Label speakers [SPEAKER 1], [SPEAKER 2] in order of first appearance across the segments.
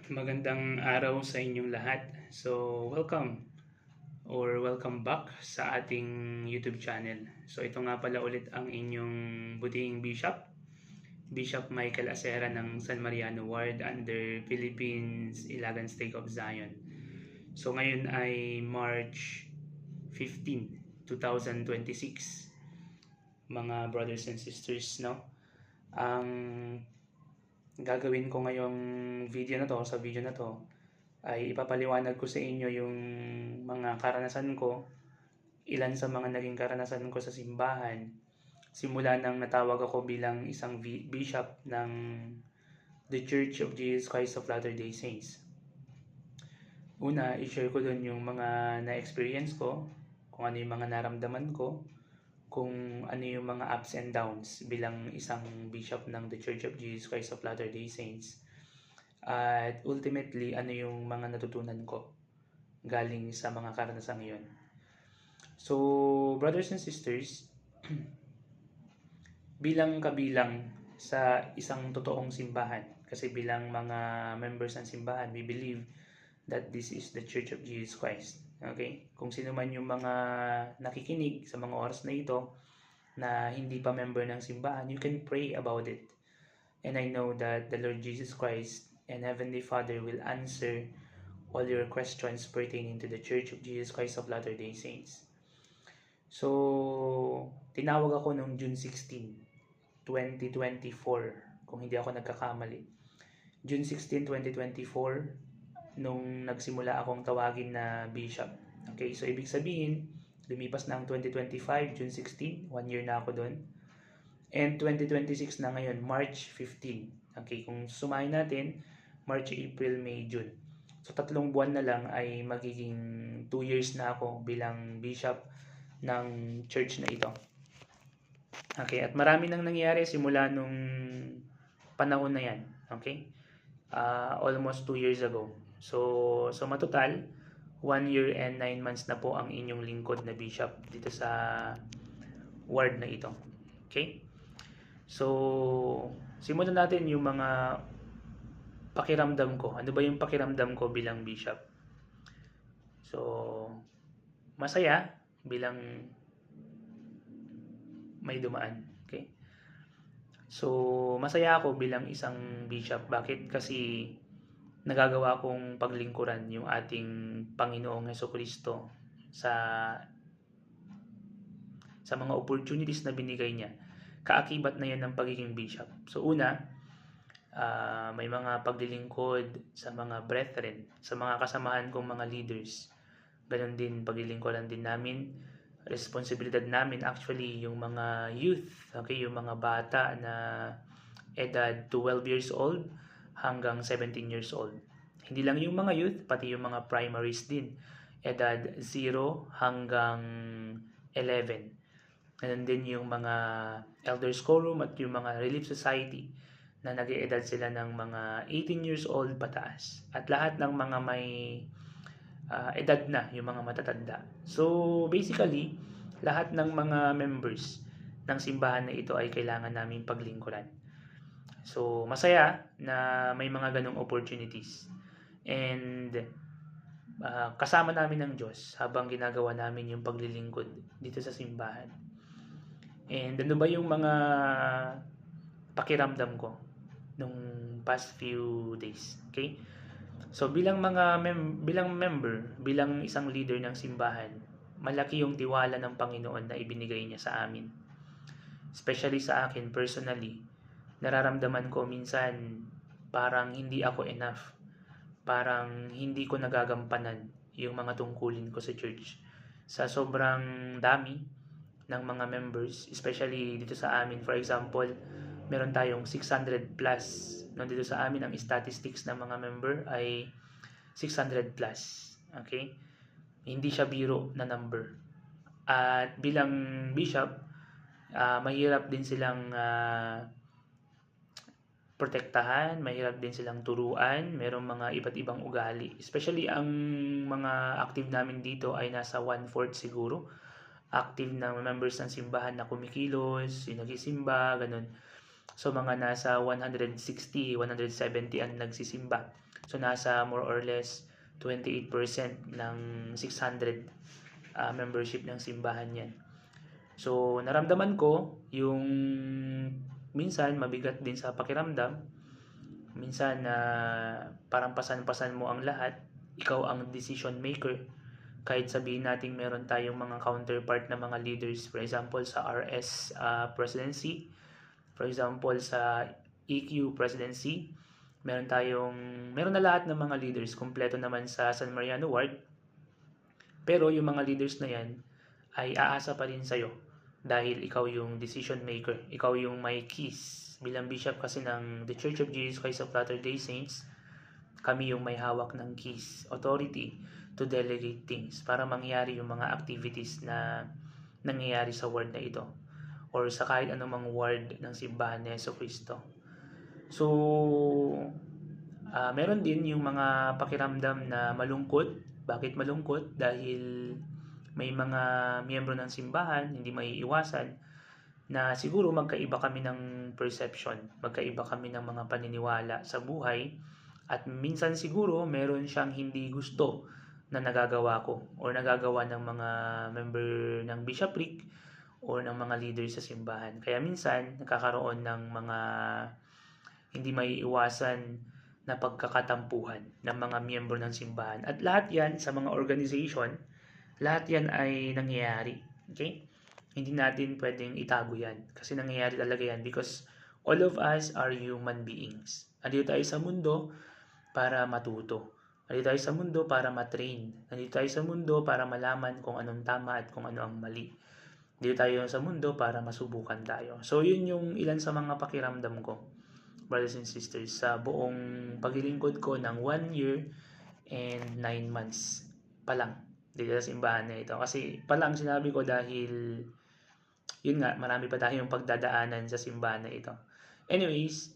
[SPEAKER 1] Magandang araw sa inyong lahat. So, welcome back sa ating YouTube channel. So, ito nga pala ulit ang inyong buting Bishop Michael Acera ng San Mariano Ward under Philippines Ilagan Stake of Zion. So, ngayon ay March 15, 2026. Mga brothers and sisters, no? Ang gagawin ko ngayong sa video na to ay ipapaliwanag ko sa inyo yung mga karanasan ko, ilan sa mga naging karanasan ko sa simbahan simula nang natawag ako bilang isang bishop ng The Church of Jesus Christ of Latter-day Saints. Una, i-share ko dun yung mga na-experience ko, kung ano yung mga naramdaman ko, kung ano yung mga ups and downs bilang isang bishop ng The Church of Jesus Christ of Latter-day Saints. At ultimately, ano yung mga natutunan ko galing sa mga karanasan ngayon. So, brothers and sisters, bilang kabilang sa isang totoong simbahan, kasi bilang mga members ng simbahan, we believe that this is the Church of Jesus Christ. Okay? Kung sino man yung mga nakikinig sa mga oras na ito na hindi pa member ng simbahan, you can pray about it. And I know that the Lord Jesus Christ and Heavenly Father will answer all your questions pertaining to the Church of Jesus Christ of Latter-day Saints. So, tinawag ako noong June 16, 2024, kung hindi ako nagkakamali. June 16, 2024, nung nagsimula akong tawagin na bishop. Okay, so ibig sabihin, lumipas na ang 2025, June 16, 1 year na ako doon. And 2026 na ngayon, March 15. Okay, kung sumahin natin, March, April, May, June. So 3 buwan na lang ay magiging 2 years na ako bilang bishop ng church na ito. Okay, at marami nang nangyari simula nung panahon na yan. Okay? Almost 2 years ago. So matotal, 1 year and 9 months na po ang inyong lingkod na bishop dito sa ward na ito. Okay? So, simulan natin yung mga pakiramdam ko. Ano ba yung pakiramdam ko bilang bishop? So, masaya bilang may dumaan. Okay? So, masaya ako bilang isang bishop. Bakit? Kasi nagagawa kong paglingkuran yung ating Panginoong Hesukristo sa mga opportunities na binigay niya. Kaakibat na yan ng pagiging bishop. So una, may mga paglilingkod sa mga brethren, sa mga kasamahan kong mga leaders. Ganon din, paglilingkuran din namin. Responsibilidad namin actually yung mga youth, okay, yung mga bata na edad 12 years old hanggang 17 years old. Hindi lang yung mga youth, pati yung mga primaries din. Edad 0 hanggang 11. Ganun din yung mga elders quorum at yung mga relief society na nag-eedad sila ng mga 18 years old pataas. At lahat ng mga may edad na, yung mga matatanda. So basically, lahat ng mga members ng simbahan na ito ay kailangan naming paglingkuran. So masaya na may mga ganong opportunities. And kasama namin ng Diyos habang ginagawa namin yung paglilingkod dito sa simbahan. And ano ba yung mga pakiramdam ko nung past few days? Okay? So bilang member, bilang isang leader ng simbahan, malaki yung tiwala ng Panginoon na ibinigay niya sa amin. Especially sa akin personally, nararamdaman ko minsan parang hindi ako enough. Parang hindi ko nagagampanan yung mga tungkulin ko sa church. Sa sobrang dami ng mga members, especially dito sa amin, for example, meron tayong 600 plus. No, dito sa amin, ang statistics ng mga member ay 600 plus. Okay? Hindi siya biro na number. At bilang bishop, mahirap din silang protektahan, mahirap din silang turuan, merong mga iba't ibang ugali. Especially ang mga active namin dito ay nasa 1/4 siguro. Active na members ng simbahan na kumikilos, yung nagsisimba, ganun. So mga nasa 160, 170 ang nagsisimba. So nasa more or less 28% ng 600 membership ng simbahan yan. So naramdaman ko yung minsan mabigat din sa pakiramdam, minsan na parang pasan-pasan mo ang lahat, ikaw ang decision maker. Kahit sabihin natin meron tayong mga counterpart na mga leaders, for example sa RS presidency, for example sa EQ presidency, meron na lahat ng mga leaders, kumpleto naman sa San Mariano Ward. Pero yung mga leaders na yan ay aasa pa rin sa'yo dahil ikaw yung decision maker, ikaw yung may keys. Bilang bishop kasi ng The Church of Jesus Christ of Latter-day Saints, kami yung may hawak ng keys, authority to delegate things para mangyari yung mga activities na nangyayari sa ward na ito or sa kahit anumang ward ng simbahan ni Jesucristo. So, meron din yung mga pakiramdam na malungkot. Bakit malungkot? Dahil may mga miyembro ng simbahan, hindi maiiwasan, na siguro magkaiba kami ng perception, magkaiba kami ng mga paniniwala sa buhay, at minsan siguro meron siyang hindi gusto na nagagawa ko or nagagawa ng mga member ng bishopric or ng mga leaders sa simbahan. Kaya minsan nagkakaroon ng mga hindi maiiwasan na pagkakatampuhan ng mga miyembro ng simbahan. At lahat yan sa mga organization, lahat yan ay nangyayari. Okay? Hindi natin pwedeng itago yan. Kasi nangyayari talaga yan because all of us are human beings. Andito tayo sa mundo para matuto. Nandito tayo sa mundo para matrain. Nandito tayo sa mundo para malaman kung anong tama at kung ano ang mali. Nandito tayo sa mundo para masubukan tayo. So, yun yung ilan sa mga pakiramdam ko, brothers and sisters, sa buong paglilingkod ko ng 1 year and 9 months pa lang dito sa simbahan na ito. Kasi palang sinabi ko dahil yun nga, marami pa tayong pagdadaanan sa simbahan na ito. Anyways,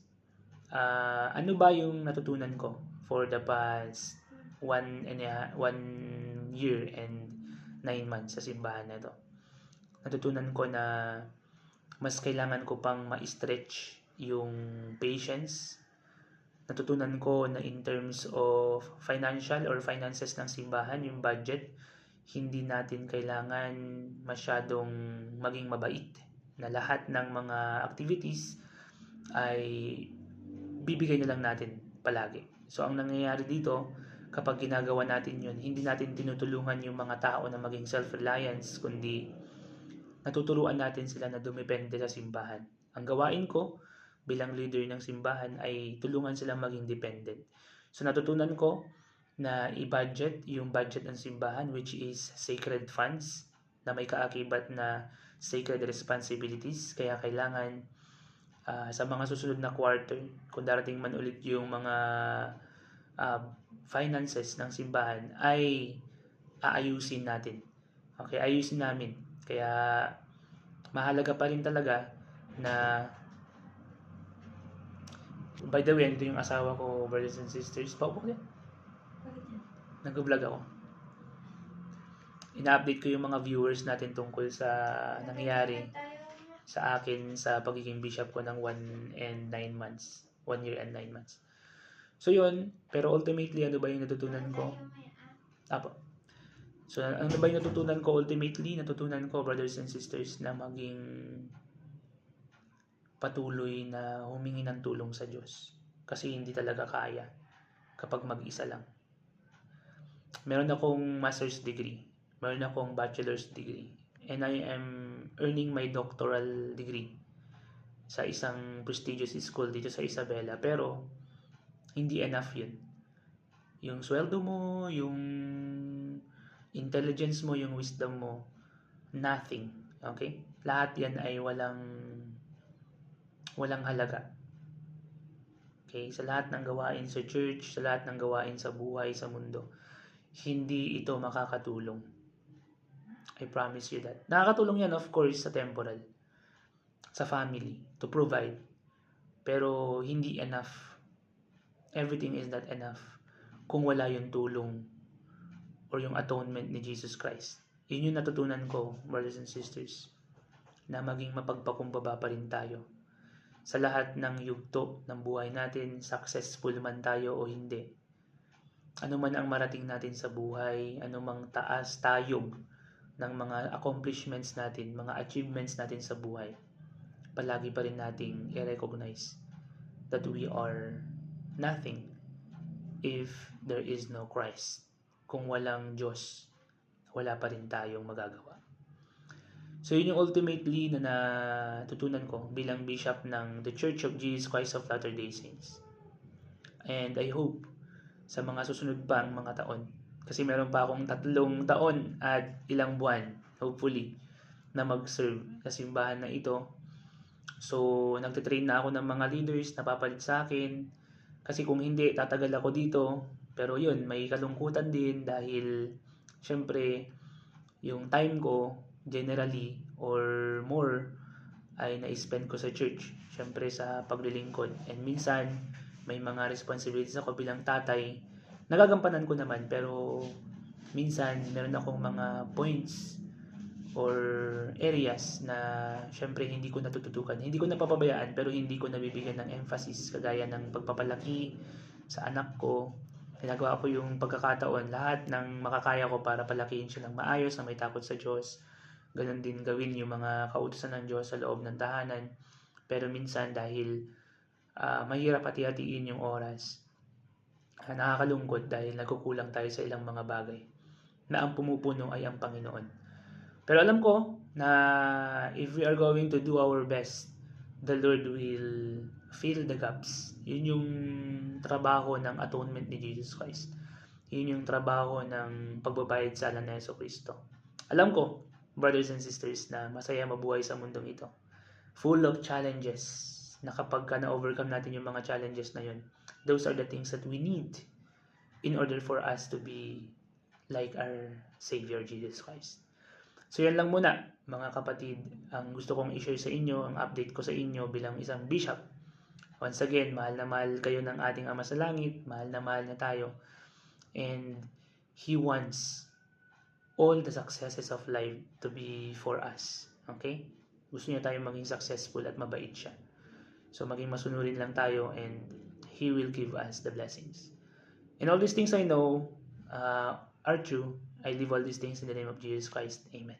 [SPEAKER 1] ano ba yung natutunan ko for the past 1 year and 9 months sa simbahan na ito? Natutunan ko na mas kailangan ko pang ma-stretch yung patience. Natutunan ko na in terms of financial or finances ng simbahan, yung budget, hindi natin kailangan masyadong maging mabait na lahat ng mga activities ay bibigay na lang natin palagi. So, ang nangyayari dito, kapag ginagawa natin yun, hindi natin tinutulungan yung mga tao na maging self-reliance, kundi natuturuan natin sila na dumepende sa simbahan. Ang gawain ko bilang leader ng simbahan ay tulungan silang maging dependent. So, natutunan ko na i-budget yung budget ng simbahan, which is sacred funds na may kaakibat na sacred responsibilities. Kaya kailangan sa mga susunod na quarter, kung darating man ulit yung mga finances ng simbahan, ay aayusin natin. Okay, ayusin namin. Kaya mahalaga pa rin talaga na, by the way, ito yung asawa ko, brothers and sisters. Paupo ko din. Nag-vlog ako. Ina-update ko yung mga viewers natin tungkol sa nangyayari sa akin sa pagiging bishop ko ng 1 and 9 months. 1 year and 9 months. So yun, pero ultimately, ano ba yung natutunan ko? So ano ba yung natutunan ko ultimately? Natutunan ko, brothers and sisters, na maging patuloy na humingi ng tulong sa Diyos. Kasi hindi talaga kaya kapag mag-isa lang. Meron akong master's degree. Meron akong bachelor's degree. And I am earning my doctoral degree sa isang prestigious school dito sa Isabela. Pero, hindi enough yun. Yung sweldo mo, yung intelligence mo, yung wisdom mo, nothing. Okay? Lahat yan ay walang halaga. Okay? Sa lahat ng gawain sa church, sa lahat ng gawain sa buhay, sa mundo, hindi ito makakatulong. I promise you that. Nakakatulong yan, of course, sa temporal, sa family, to provide. Pero hindi enough. Everything is not enough kung wala yung tulong or yung atonement ni Jesus Christ. Yun yung natutunan ko, brothers and sisters, na maging mapagpakumbaba pa rin tayo. Sa lahat ng yugto ng buhay natin, successful man tayo o hindi, ano man ang marating natin sa buhay, ano mang taas, tayog ng mga accomplishments natin, mga achievements natin sa buhay, palagi pa rin nating i-recognize that we are nothing if there is no Christ. Kung walang Diyos, wala pa rin tayong magagawa. So yun yung ultimately na natutunan ko bilang bishop ng The Church of Jesus Christ of Latter-day Saints. And I hope sa mga susunod pang mga taon, kasi meron pa akong 3 taon at ilang buwan, hopefully, na mag-serve sa simbahan na ito. So nagtitrain na ako ng mga leaders na papalit sa akin, kasi kung hindi, tatagal ako dito. Pero yun, may kalungkutan din dahil syempre yung time ko generally or more ay na-spend ko sa church, syempre sa paglilingkod. And minsan may mga responsibilities ako bilang tatay, nagagampanan ko naman, pero minsan meron akong mga points or areas na syempre hindi ko natututukan, hindi ko napapabayaan, pero hindi ko nabibigyan ng emphasis, kagaya ng pagpapalaki sa anak ko. Ginagawa ko yung pagkakataon, lahat ng makakaya ko para palakihin siya ng maayos na may takot sa Diyos. Ganon din gawin yung mga kautusan ng Diyos sa loob ng tahanan. Pero minsan dahil mahirap hati-hatiin yung oras, nakakalungkot dahil nagkukulang tayo sa ilang mga bagay na ang pumupuno ay ang Panginoon. Pero alam ko na if we are going to do our best, the Lord will fill the gaps. Yun yung trabaho ng atonement ni Jesus Christ. Yun yung trabaho ng pagbabayad sa ala ni Jesucristo. Alam ko, brothers and sisters, na masaya mabuhay sa mundong ito. Full of challenges. Na kapag na-overcome natin yung mga challenges na yun, those are the things that we need in order for us to be like our Savior Jesus Christ. So yan lang muna mga kapatid, ang gusto kong i-share sa inyo, ang update ko sa inyo bilang isang bishop. Once again, mahal na mahal kayo ng ating Ama sa Langit, mahal na tayo, and He wants all the successes of life to be for us. Okay? Gusto niya tayo maging successful at mabait siya. So maging masunurin lang tayo, and He will give us the blessings. And all these things I know are true. I live all these things in the name of Jesus Christ. Amen.